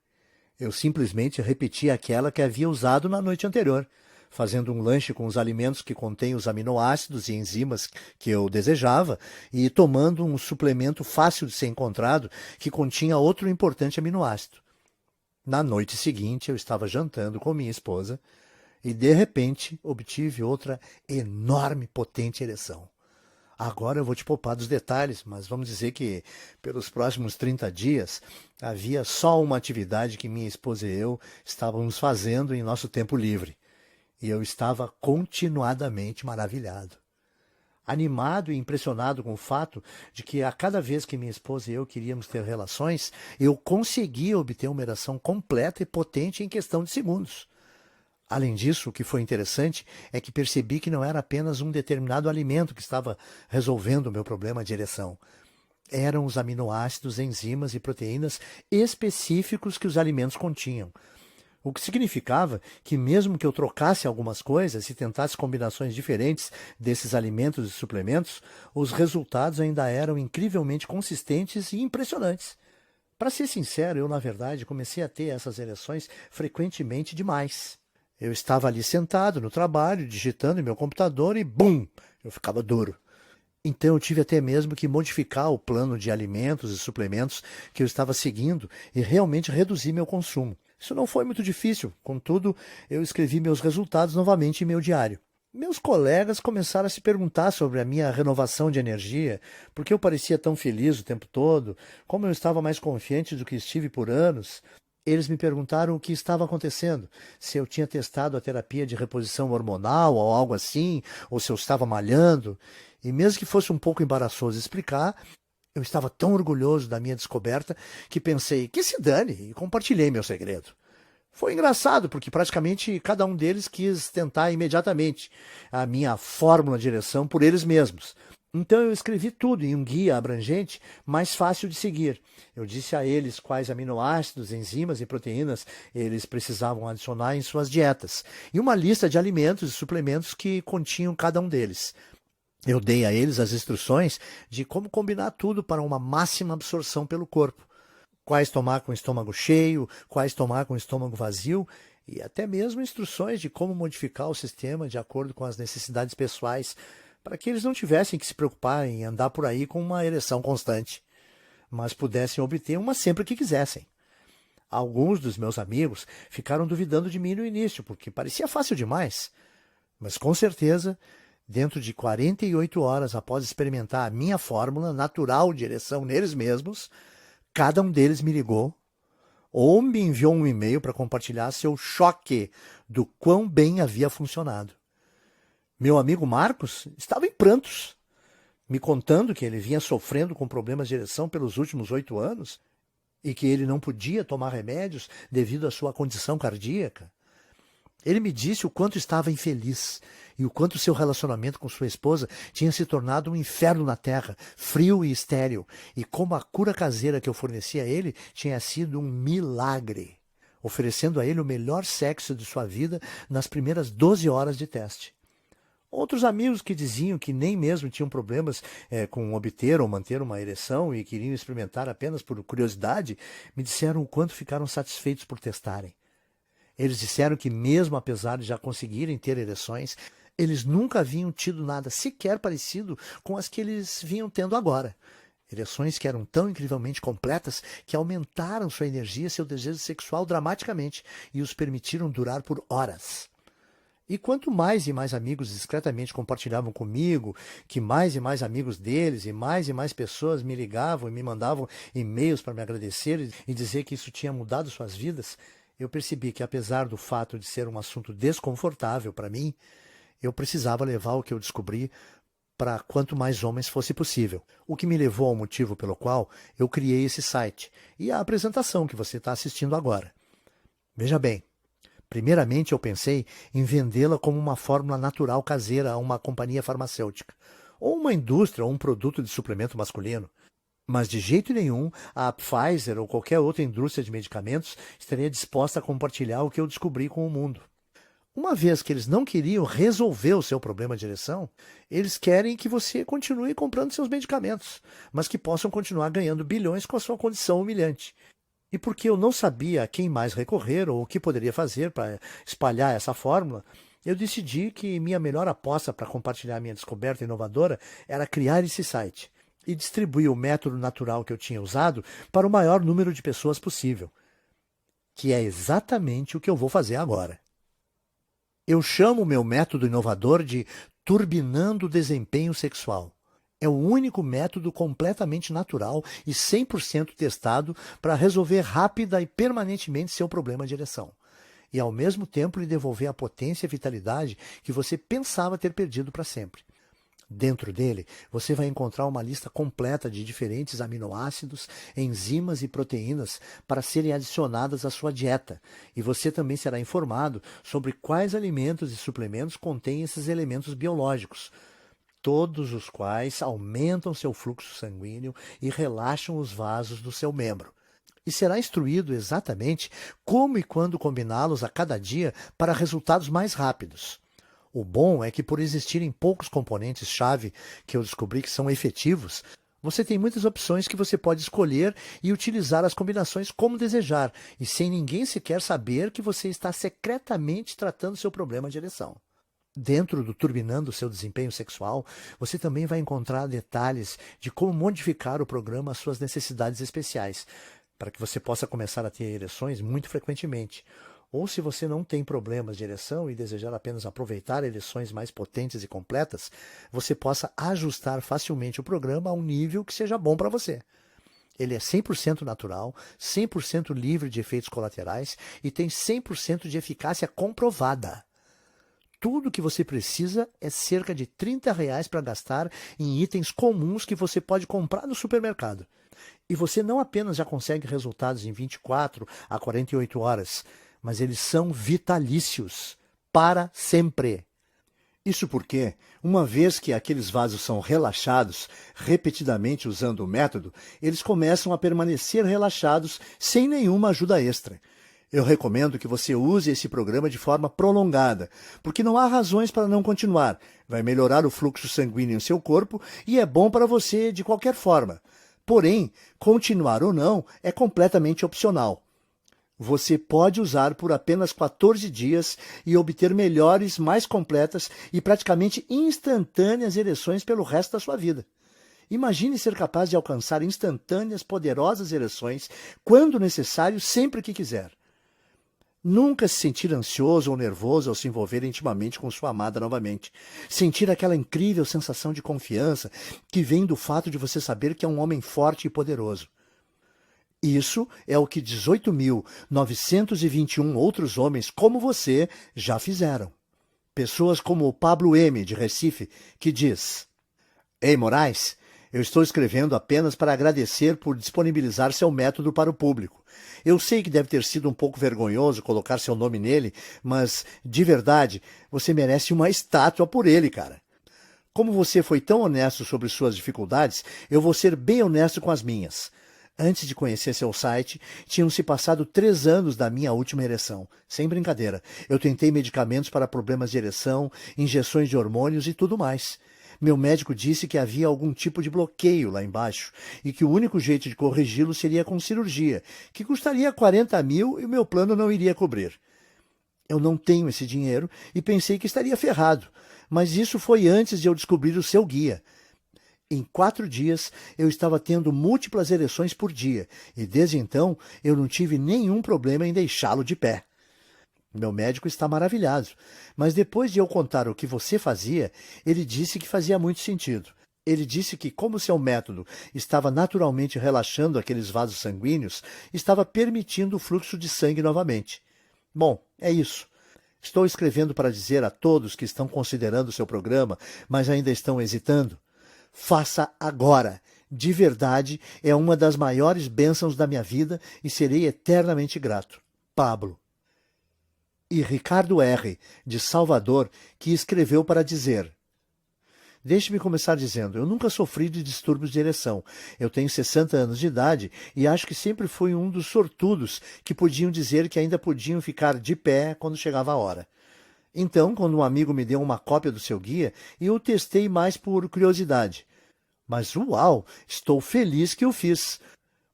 Eu simplesmente repeti aquela que havia usado na noite anterior, fazendo um lanche com os alimentos que contêm os aminoácidos e enzimas que eu desejava e tomando um suplemento fácil de ser encontrado que continha outro importante aminoácido. Na noite seguinte, eu estava jantando com minha esposa e, de repente, obtive outra enorme, potente ereção. Agora eu vou te poupar dos detalhes, mas vamos dizer que, pelos próximos 30 dias, havia só uma atividade que minha esposa e eu estávamos fazendo em nosso tempo livre. E eu estava continuadamente maravilhado. Animado e impressionado com o fato de que a cada vez que minha esposa e eu queríamos ter relações, eu conseguia obter uma ereção completa e potente em questão de segundos. Além disso, o que foi interessante é que percebi que não era apenas um determinado alimento que estava resolvendo o meu problema de ereção. Eram os aminoácidos, enzimas e proteínas específicos que os alimentos continham. O que significava que mesmo que eu trocasse algumas coisas e tentasse combinações diferentes desses alimentos e suplementos, os resultados ainda eram incrivelmente consistentes e impressionantes. Para ser sincero, eu, na verdade, comecei a ter essas ereções frequentemente demais. Eu estava ali sentado no trabalho, digitando em meu computador e bum! Eu ficava duro. Então eu tive até mesmo que modificar o plano de alimentos e suplementos que eu estava seguindo e realmente reduzir meu consumo. Isso não foi muito difícil, contudo, eu escrevi meus resultados novamente em meu diário. Meus colegas começaram a se perguntar sobre a minha renovação de energia, porque eu parecia tão feliz o tempo todo, como eu estava mais confiante do que estive por anos. Eles me perguntaram o que estava acontecendo, se eu tinha testado a terapia de reposição hormonal ou algo assim, ou se eu estava malhando. E mesmo que fosse um pouco embaraçoso explicar, eu estava tão orgulhoso da minha descoberta que pensei que se dane e compartilhei meu segredo. Foi engraçado porque praticamente cada um deles quis tentar imediatamente a minha fórmula de ereção por eles mesmos. Então eu escrevi tudo em um guia abrangente mais fácil de seguir. Eu disse a eles quais aminoácidos, enzimas e proteínas eles precisavam adicionar em suas dietas e uma lista de alimentos e suplementos que continham cada um deles. Eu dei a eles as instruções de como combinar tudo para uma máxima absorção pelo corpo. Quais tomar com o estômago cheio, quais tomar com o estômago vazio e até mesmo instruções de como modificar o sistema de acordo com as necessidades pessoais, para que eles não tivessem que se preocupar em andar por aí com uma ereção constante, mas pudessem obter uma sempre que quisessem. Alguns dos meus amigos ficaram duvidando de mim no início, porque parecia fácil demais, mas com certeza, dentro de 48 horas após experimentar a minha fórmula natural de ereção neles mesmos, cada um deles me ligou ou me enviou um e-mail para compartilhar seu choque do quão bem havia funcionado. Meu amigo Marcos estava em prantos, me contando que ele vinha sofrendo com problemas de ereção pelos últimos 8 anos e que ele não podia tomar remédios devido à sua condição cardíaca. Ele me disse o quanto estava infeliz e o quanto seu relacionamento com sua esposa tinha se tornado um inferno na terra, frio e estéril, e como a cura caseira que eu fornecia a ele tinha sido um milagre, oferecendo a ele o melhor sexo de sua vida nas primeiras 12 horas de teste. Outros amigos que diziam que nem mesmo tinham problemas com obter ou manter uma ereção e queriam experimentar apenas por curiosidade, me disseram o quanto ficaram satisfeitos por testarem. Eles disseram que mesmo apesar de já conseguirem ter ereções, eles nunca haviam tido nada sequer parecido com as que eles vinham tendo agora. Ereções que eram tão incrivelmente completas que aumentaram sua energia e seu desejo sexual dramaticamente e os permitiram durar por horas. E quanto mais e mais amigos discretamente compartilhavam comigo, que mais e mais amigos deles e mais pessoas me ligavam e me mandavam e-mails para me agradecer e dizer que isso tinha mudado suas vidas, eu percebi que, apesar do fato de ser um assunto desconfortável para mim, eu precisava levar o que eu descobri para quanto mais homens fosse possível. O que me levou ao motivo pelo qual eu criei esse site e a apresentação que você está assistindo agora. Veja bem, primeiramente eu pensei em vendê-la como uma fórmula natural caseira a uma companhia farmacêutica, ou uma indústria ou um produto de suplemento masculino. Mas de jeito nenhum a Pfizer ou qualquer outra indústria de medicamentos estaria disposta a compartilhar o que eu descobri com o mundo. Uma vez que eles não queriam resolver o seu problema de ereção, eles querem que você continue comprando seus medicamentos, mas que possam continuar ganhando bilhões com a sua condição humilhante. E porque eu não sabia a quem mais recorrer ou o que poderia fazer para espalhar essa fórmula, eu decidi que minha melhor aposta para compartilhar minha descoberta inovadora era criar esse site e distribuir o método natural que eu tinha usado para o maior número de pessoas possível, que é exatamente o que eu vou fazer agora. Eu chamo o meu método inovador de turbinando o desempenho sexual. É o único método completamente natural e 100% testado para resolver rápida e permanentemente seu problema de ereção. E ao mesmo tempo lhe devolver a potência e vitalidade que você pensava ter perdido para sempre. Dentro dele, você vai encontrar uma lista completa de diferentes aminoácidos, enzimas e proteínas para serem adicionadas à sua dieta. E você também será informado sobre quais alimentos e suplementos contêm esses elementos biológicos, todos os quais aumentam seu fluxo sanguíneo e relaxam os vasos do seu membro. E será instruído exatamente como e quando combiná-los a cada dia para resultados mais rápidos. O bom é que, por existirem poucos componentes-chave que eu descobri que são efetivos, você tem muitas opções que você pode escolher e utilizar as combinações como desejar, e sem ninguém sequer saber que você está secretamente tratando seu problema de ereção. Dentro do Turbinando Seu Desempenho Sexual, você também vai encontrar detalhes de como modificar o programa às suas necessidades especiais, para que você possa começar a ter ereções muito frequentemente. Ou se você não tem problemas de ereção e desejar apenas aproveitar ereções mais potentes e completas, você possa ajustar facilmente o programa a um nível que seja bom para você. Ele é 100% natural, 100% livre de efeitos colaterais e tem 100% de eficácia comprovada. Tudo que você precisa é cerca de R$ 30 para gastar em itens comuns que você pode comprar no supermercado. E você não apenas já consegue resultados em 24 a 48 horas, mas eles são vitalícios, para sempre. Isso porque, uma vez que aqueles vasos são relaxados repetidamente usando o método, eles começam a permanecer relaxados sem nenhuma ajuda extra. Eu recomendo que você use esse programa de forma prolongada, porque não há razões para não continuar. Vai melhorar o fluxo sanguíneo em seu corpo e é bom para você de qualquer forma. Porém, continuar ou não é completamente opcional. Você pode usar por apenas 14 dias e obter melhores, mais completas e praticamente instantâneas ereções pelo resto da sua vida. Imagine ser capaz de alcançar instantâneas, poderosas ereções quando necessário, sempre que quiser. Nunca se sentir ansioso ou nervoso ao se envolver intimamente com sua amada novamente. Sentir aquela incrível sensação de confiança que vem do fato de você saber que é um homem forte e poderoso. Isso é o que 18.921 outros homens como você já fizeram. Pessoas como o Pablo M., de Recife, que diz: Ei, Moraes, eu estou escrevendo apenas para agradecer por disponibilizar seu método para o público. Eu sei que deve ter sido um pouco vergonhoso colocar seu nome nele, mas, de verdade, você merece uma estátua por ele, cara. Como você foi tão honesto sobre suas dificuldades, eu vou ser bem honesto com as minhas. Antes de conhecer seu site, tinham-se passado 3 anos da minha última ereção. Sem brincadeira. Eu tentei medicamentos para problemas de ereção, injeções de hormônios e tudo mais. Meu médico disse que havia algum tipo de bloqueio lá embaixo e que o único jeito de corrigi-lo seria com cirurgia, que custaria 40 mil e o meu plano não iria cobrir. Eu não tenho esse dinheiro e pensei que estaria ferrado, mas isso foi antes de eu descobrir o seu guia. Em 4 dias, eu estava tendo múltiplas ereções por dia, e desde então eu não tive nenhum problema em deixá-lo de pé. Meu médico está maravilhado, mas depois de eu contar o que você fazia, ele disse que fazia muito sentido. Ele disse que, como seu método estava naturalmente relaxando aqueles vasos sanguíneos, estava permitindo o fluxo de sangue novamente. Bom, é isso. Estou escrevendo para dizer a todos que estão considerando seu programa, mas ainda estão hesitando: faça agora. De verdade, é uma das maiores bênçãos da minha vida e serei eternamente grato. Pablo. E Ricardo R., de Salvador, que escreveu para dizer: Deixe-me começar dizendo, eu nunca sofri de distúrbios de ereção. Eu tenho 60 anos de idade e acho que sempre fui um dos sortudos que podiam dizer que ainda podiam ficar de pé quando chegava a hora. Então, quando um amigo me deu uma cópia do seu guia, eu o testei mais por curiosidade. Mas uau, estou feliz que o fiz.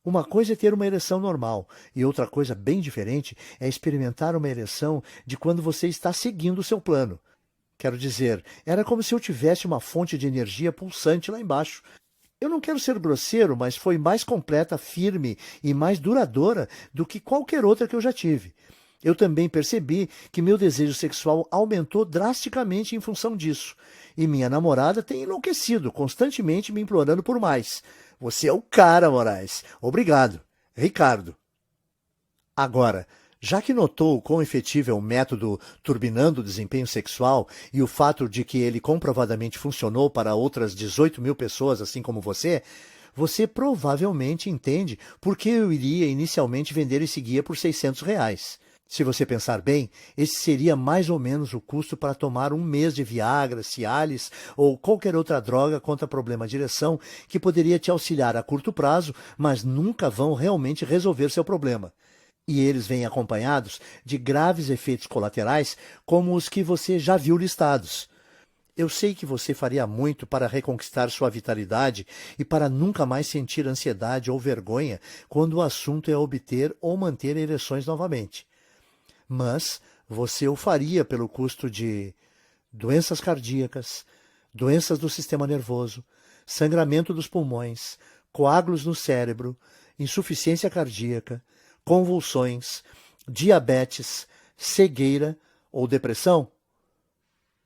Uma coisa é ter uma ereção normal, e outra coisa bem diferente é experimentar uma ereção de quando você está seguindo o seu plano. Quero dizer, era como se eu tivesse uma fonte de energia pulsante lá embaixo. Eu não quero ser grosseiro, mas foi mais completa, firme e mais duradoura do que qualquer outra que eu já tive. Eu também percebi que meu desejo sexual aumentou drasticamente em função disso. E minha namorada tem enlouquecido, constantemente me implorando por mais. Você é o cara, Moraes. Obrigado. Ricardo. Agora, já que notou o quão efetivo é o método turbinando o desempenho sexual e o fato de que ele comprovadamente funcionou para outras 18 mil pessoas assim como você provavelmente entende por que eu iria inicialmente vender esse guia por R$ 600. Se você pensar bem, esse seria mais ou menos o custo para tomar um mês de Viagra, Cialis ou qualquer outra droga contra problema de ereção que poderia te auxiliar a curto prazo, mas nunca vão realmente resolver seu problema. E eles vêm acompanhados de graves efeitos colaterais como os que você já viu listados. Eu sei que você faria muito para reconquistar sua vitalidade e para nunca mais sentir ansiedade ou vergonha quando o assunto é obter ou manter ereções novamente. Mas você o faria pelo custo de doenças cardíacas, doenças do sistema nervoso, sangramento dos pulmões, coágulos no cérebro, insuficiência cardíaca, convulsões, diabetes, cegueira ou depressão?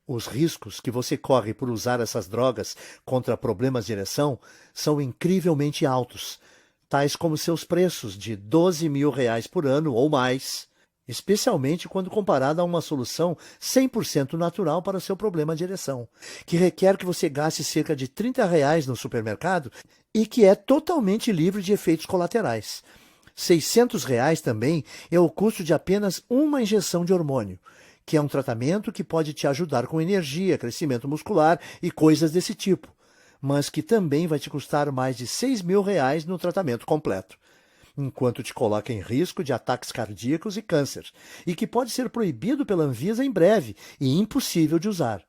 Os riscos que você corre por usar essas drogas contra problemas de ereção são incrivelmente altos, tais como seus preços de R$ 12 mil por ano ou mais, especialmente quando comparado a uma solução 100% natural para seu problema de ereção, que requer que você gaste cerca de R$ 30 no supermercado e que é totalmente livre de efeitos colaterais. R$ 600 também é o custo de apenas uma injeção de hormônio, que é um tratamento que pode te ajudar com energia, crescimento muscular e coisas desse tipo, mas que também vai te custar mais de R$ 6 mil no tratamento completo, enquanto te coloca em risco de ataques cardíacos e câncer, e que pode ser proibido pela Anvisa em breve e impossível de usar.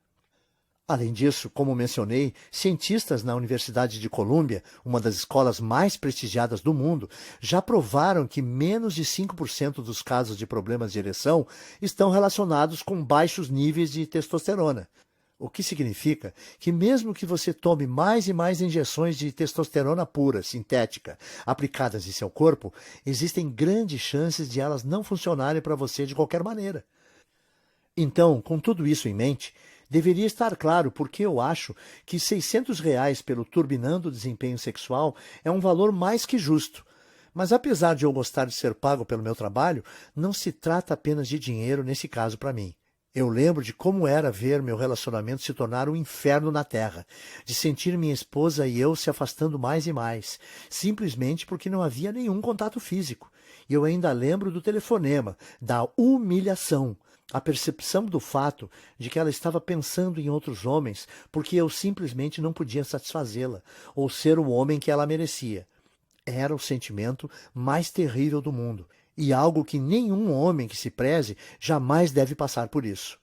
Além disso, como mencionei, cientistas na Universidade de Colômbia, uma das escolas mais prestigiadas do mundo, já provaram que menos de 5% dos casos de problemas de ereção estão relacionados com baixos níveis de testosterona. O que significa que mesmo que você tome mais e mais injeções de testosterona pura, sintética, aplicadas em seu corpo, existem grandes chances de elas não funcionarem para você de qualquer maneira. Então, com tudo isso em mente, deveria estar claro porque eu acho que R$ 600 pelo Turbinando o Desempenho Sexual é um valor mais que justo. Mas apesar de eu gostar de ser pago pelo meu trabalho, não se trata apenas de dinheiro nesse caso para mim. Eu lembro de como era ver meu relacionamento se tornar um inferno na Terra, de sentir minha esposa e eu se afastando mais e mais, simplesmente porque não havia nenhum contato físico. E eu ainda lembro do telefonema, da humilhação, a percepção do fato de que ela estava pensando em outros homens porque eu simplesmente não podia satisfazê-la ou ser o homem que ela merecia. Era o sentimento mais terrível do mundo. E algo que nenhum homem que se preze jamais deve passar por isso.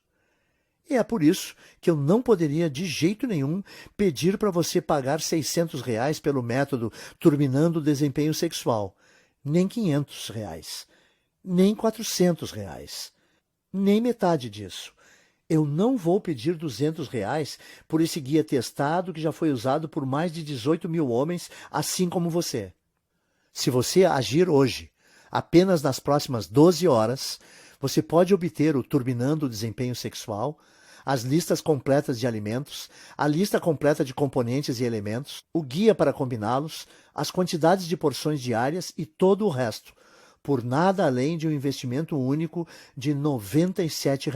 E é por isso que eu não poderia de jeito nenhum pedir para você pagar R$ 600 pelo método Turbinando o Desempenho Sexual, nem R$ 500, nem R$ 400, nem metade disso. Eu não vou pedir R$ 200 por esse guia testado que já foi usado por mais de 18 mil homens, assim como você. Se você agir hoje, apenas nas próximas 12 horas, você pode obter o Turbinando o Desempenho Sexual, as listas completas de alimentos, a lista completa de componentes e elementos, o guia para combiná-los, as quantidades de porções diárias e todo o resto, por nada além de um investimento único de R$ 97.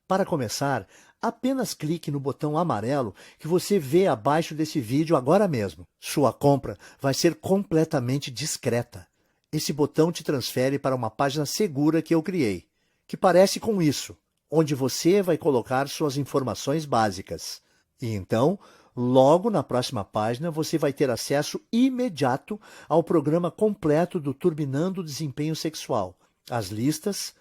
Para começar, apenas clique no botão amarelo que você vê abaixo desse vídeo agora mesmo. Sua compra vai ser completamente discreta. Esse botão te transfere para uma página segura que eu criei, que parece com isso, onde você vai colocar suas informações básicas. E então, logo na próxima página, você vai ter acesso imediato ao programa completo do Turbinando o Desempenho Sexual, as listas,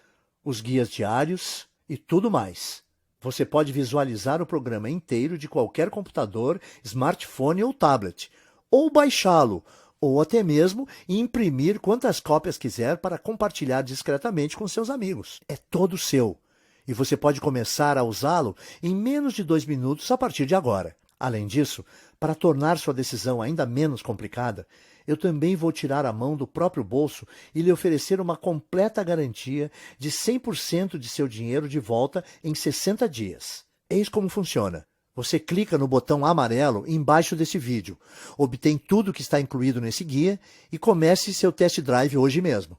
os guias diários e tudo mais. Você pode visualizar o programa inteiro de qualquer computador, smartphone ou tablet, ou baixá-lo, ou até mesmo imprimir quantas cópias quiser para compartilhar discretamente com seus amigos. É todo seu. E você pode começar a usá-lo em menos de 2 minutos a partir de agora. Além disso, para tornar sua decisão ainda menos complicada, eu também vou tirar a mão do próprio bolso e lhe oferecer uma completa garantia de 100% de seu dinheiro de volta em 60 dias. Eis como funciona. Você clica no botão amarelo embaixo desse vídeo, obtém tudo que está incluído nesse guia e comece seu test drive hoje mesmo.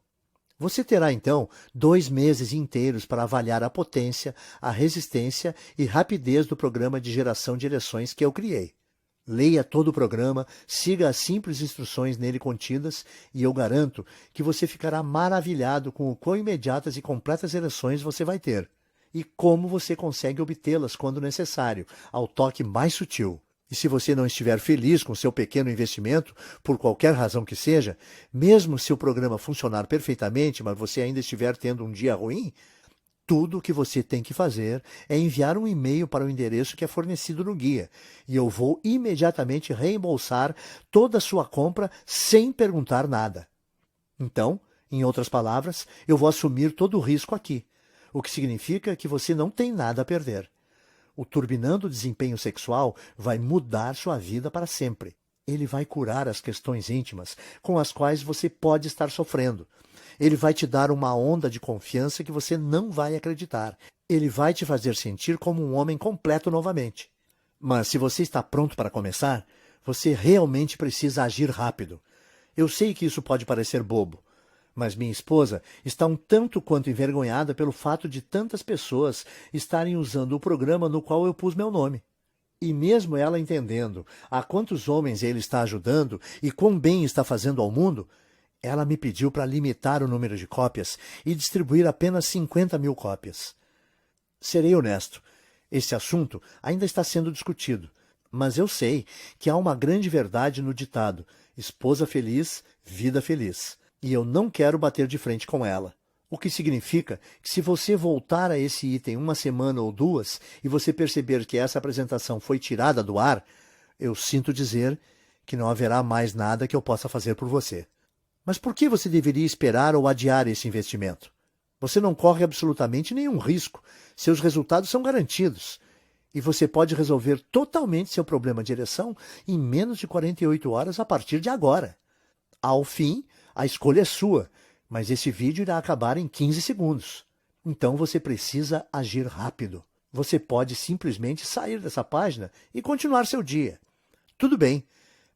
Você terá, então, 2 meses inteiros para avaliar a potência, a resistência e rapidez do programa de geração de ereções que eu criei. Leia todo o programa, siga as simples instruções nele contidas e eu garanto que você ficará maravilhado com o quão imediatas e completas ereções você vai ter e como você consegue obtê-las quando necessário, ao toque mais sutil. E se você não estiver feliz com seu pequeno investimento, por qualquer razão que seja, mesmo se o programa funcionar perfeitamente, mas você ainda estiver tendo um dia ruim, tudo o que você tem que fazer é enviar um e-mail para o endereço que é fornecido no guia, e eu vou imediatamente reembolsar toda a sua compra sem perguntar nada. Então, em outras palavras, eu vou assumir todo o risco aqui, o que significa que você não tem nada a perder. O Turbinando o Desempenho Sexual vai mudar sua vida para sempre. Ele vai curar as questões íntimas com as quais você pode estar sofrendo. Ele vai te dar uma onda de confiança que você não vai acreditar. Ele vai te fazer sentir como um homem completo novamente. Mas se você está pronto para começar, você realmente precisa agir rápido. Eu sei que isso pode parecer bobo, mas minha esposa está um tanto quanto envergonhada pelo fato de tantas pessoas estarem usando o programa no qual eu pus meu nome. E mesmo ela entendendo a quantos homens ele está ajudando e quão bem está fazendo ao mundo, ela me pediu para limitar o número de cópias e distribuir apenas 50.000 cópias. Serei honesto, esse assunto ainda está sendo discutido, mas eu sei que há uma grande verdade no ditado: esposa feliz, vida feliz. E eu não quero bater de frente com ela. O que significa que se você voltar a esse item 1 semana ou 2 e você perceber que essa apresentação foi tirada do ar, eu sinto dizer que não haverá mais nada que eu possa fazer por você. Mas por que você deveria esperar ou adiar esse investimento? Você não corre absolutamente nenhum risco. Seus resultados são garantidos. E você pode resolver totalmente seu problema de ereção em menos de 48 horas a partir de agora. Ao fim, a escolha é sua, mas esse vídeo irá acabar em 15 segundos. Então você precisa agir rápido. Você pode simplesmente sair dessa página e continuar seu dia. Tudo bem,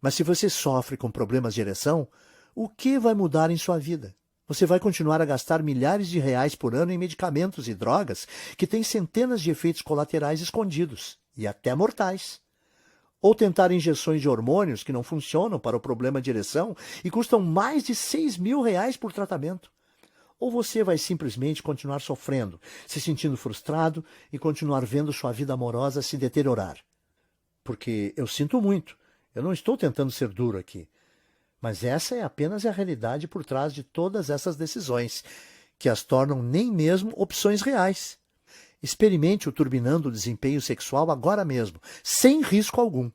mas se você sofre com problemas de ereção, o que vai mudar em sua vida? Você vai continuar a gastar milhares de reais por ano em medicamentos e drogas que têm centenas de efeitos colaterais escondidos, e até mortais. Ou tentar injeções de hormônios que não funcionam para o problema de ereção e custam mais de 6.000 reais por tratamento. Ou você vai simplesmente continuar sofrendo, se sentindo frustrado e continuar vendo sua vida amorosa se deteriorar. Porque eu sinto muito, eu não estou tentando ser duro aqui. Mas essa é apenas a realidade por trás de todas essas decisões, que as tornam nem mesmo opções reais. Experimente o Turbinando o Desempenho Sexual agora mesmo, sem risco algum.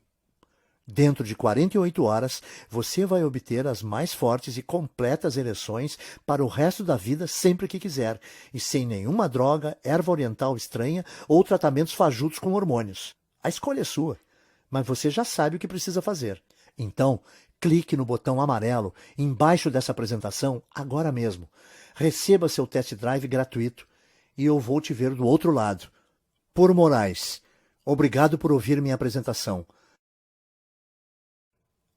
Dentro de 48 horas, você vai obter as mais fortes e completas ereções para o resto da vida sempre que quiser, e sem nenhuma droga, erva oriental estranha ou tratamentos fajutos com hormônios. A escolha é sua, mas você já sabe o que precisa fazer. Então, clique no botão amarelo embaixo dessa apresentação agora mesmo. Receba seu test drive gratuito e eu vou te ver do outro lado. Por Moraes, obrigado por ouvir minha apresentação.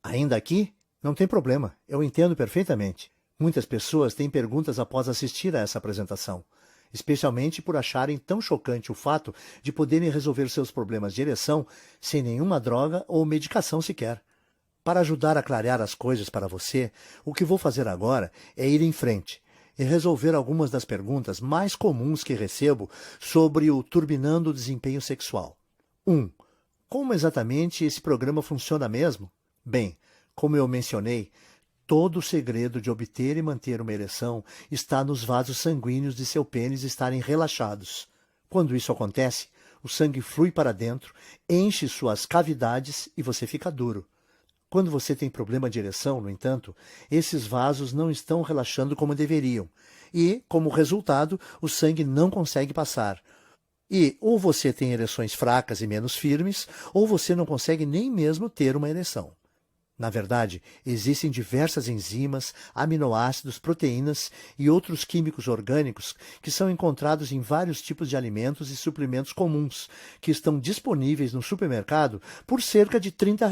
Ainda aqui? Não tem problema, eu entendo perfeitamente. Muitas pessoas têm perguntas após assistir a essa apresentação, especialmente por acharem tão chocante o fato de poderem resolver seus problemas de ereção sem nenhuma droga ou medicação sequer. Para ajudar a clarear as coisas para você, o que vou fazer agora é ir em frente e resolver algumas das perguntas mais comuns que recebo sobre o Turbinando o Desempenho Sexual. 1. Como exatamente esse programa funciona mesmo? Bem, como eu mencionei, todo o segredo de obter e manter uma ereção está nos vasos sanguíneos de seu pênis estarem relaxados. Quando isso acontece, o sangue flui para dentro, enche suas cavidades e você fica duro. Quando você tem problema de ereção, no entanto, esses vasos não estão relaxando como deveriam e, como resultado, o sangue não consegue passar. E ou você tem ereções fracas e menos firmes, ou você não consegue nem mesmo ter uma ereção. Na verdade, existem diversas enzimas, aminoácidos, proteínas e outros químicos orgânicos que são encontrados em vários tipos de alimentos e suplementos comuns, que estão disponíveis no supermercado por cerca de R$ 30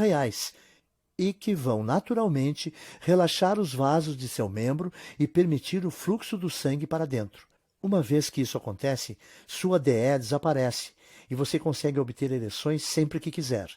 e que vão naturalmente relaxar os vasos de seu membro e permitir o fluxo do sangue para dentro. Uma vez que isso acontece, sua DE desaparece e você consegue obter ereções sempre que quiser,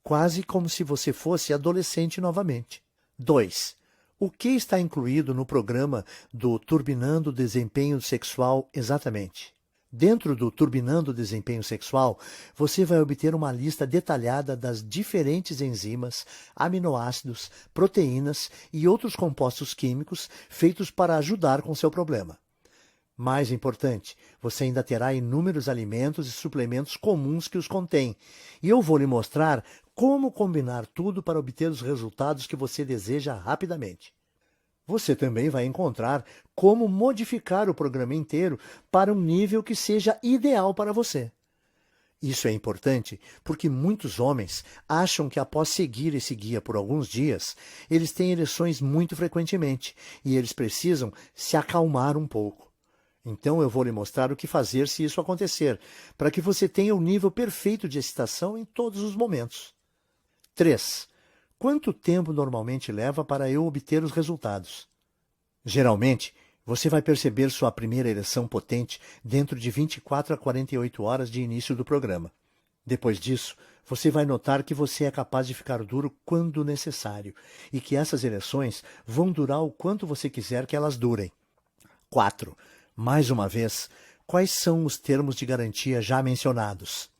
quase como se você fosse adolescente novamente. 2. O que está incluído no programa do Turbinando o Desempenho Sexual exatamente? Dentro do Turbinando o Desempenho Sexual, você vai obter uma lista detalhada das diferentes enzimas, aminoácidos, proteínas e outros compostos químicos feitos para ajudar com seu problema. Mais importante, você ainda terá inúmeros alimentos e suplementos comuns que os contêm, e eu vou lhe mostrar como combinar tudo para obter os resultados que você deseja rapidamente. Você também vai encontrar como modificar o programa inteiro para um nível que seja ideal para você. Isso é importante porque muitos homens acham que após seguir esse guia por alguns dias, eles têm ereções muito frequentemente e eles precisam se acalmar um pouco. Então eu vou lhe mostrar o que fazer se isso acontecer, para que você tenha o nível perfeito de excitação em todos os momentos. 3. Quanto tempo normalmente leva para eu obter os resultados? Geralmente, você vai perceber sua primeira ereção potente dentro de 24 a 48 horas de início do programa. Depois disso, você vai notar que você é capaz de ficar duro quando necessário e que essas ereções vão durar o quanto você quiser que elas durem. 4. Mais uma vez, quais são os termos de garantia já mencionados?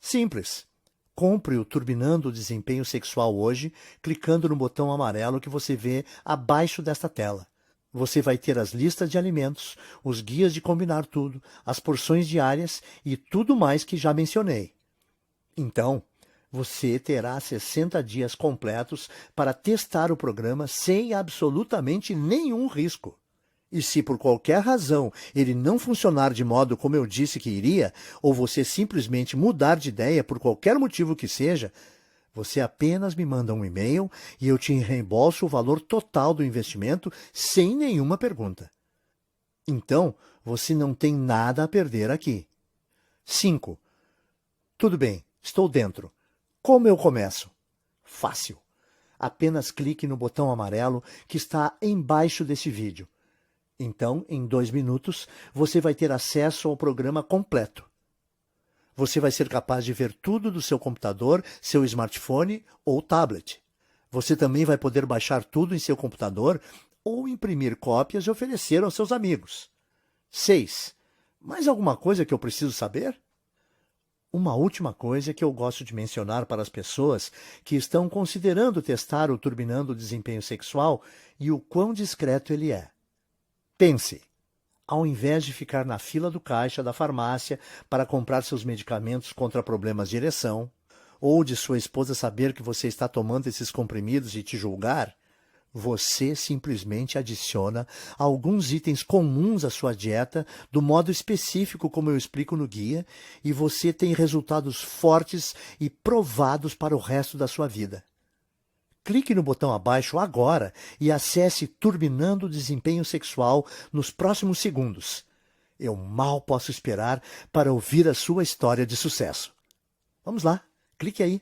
Simples. Compre o Turbinando o Desempenho Sexual hoje, clicando no botão amarelo que você vê abaixo desta tela. Você vai ter as listas de alimentos, os guias de combinar tudo, as porções diárias e tudo mais que já mencionei. Então, você terá 60 dias completos para testar o programa sem absolutamente nenhum risco. E se por qualquer razão ele não funcionar de modo como eu disse que iria, ou você simplesmente mudar de ideia por qualquer motivo que seja, você apenas me manda um e-mail e eu te reembolso o valor total do investimento sem nenhuma pergunta. Então, você não tem nada a perder aqui. 5. Tudo bem, estou dentro. Como eu começo? Fácil. Apenas clique no botão amarelo que está embaixo desse vídeo. Então, em 2 minutos, você vai ter acesso ao programa completo. Você vai ser capaz de ver tudo do seu computador, seu smartphone ou tablet. Você também vai poder baixar tudo em seu computador ou imprimir cópias e oferecer aos seus amigos. 6. Mais alguma coisa que eu preciso saber? Uma última coisa que eu gosto de mencionar para as pessoas que estão considerando testar o Turbinando o Desempenho Sexual e o quão discreto ele é. Pense, ao invés de ficar na fila do caixa da farmácia para comprar seus medicamentos contra problemas de ereção, ou de sua esposa saber que você está tomando esses comprimidos e te julgar, você simplesmente adiciona alguns itens comuns à sua dieta do modo específico como eu explico no guia e você tem resultados fortes e provados para o resto da sua vida. Clique no botão abaixo agora e acesse Turbinando o Desempenho Sexual nos próximos segundos. Eu mal posso esperar para ouvir a sua história de sucesso. Vamos lá, clique aí.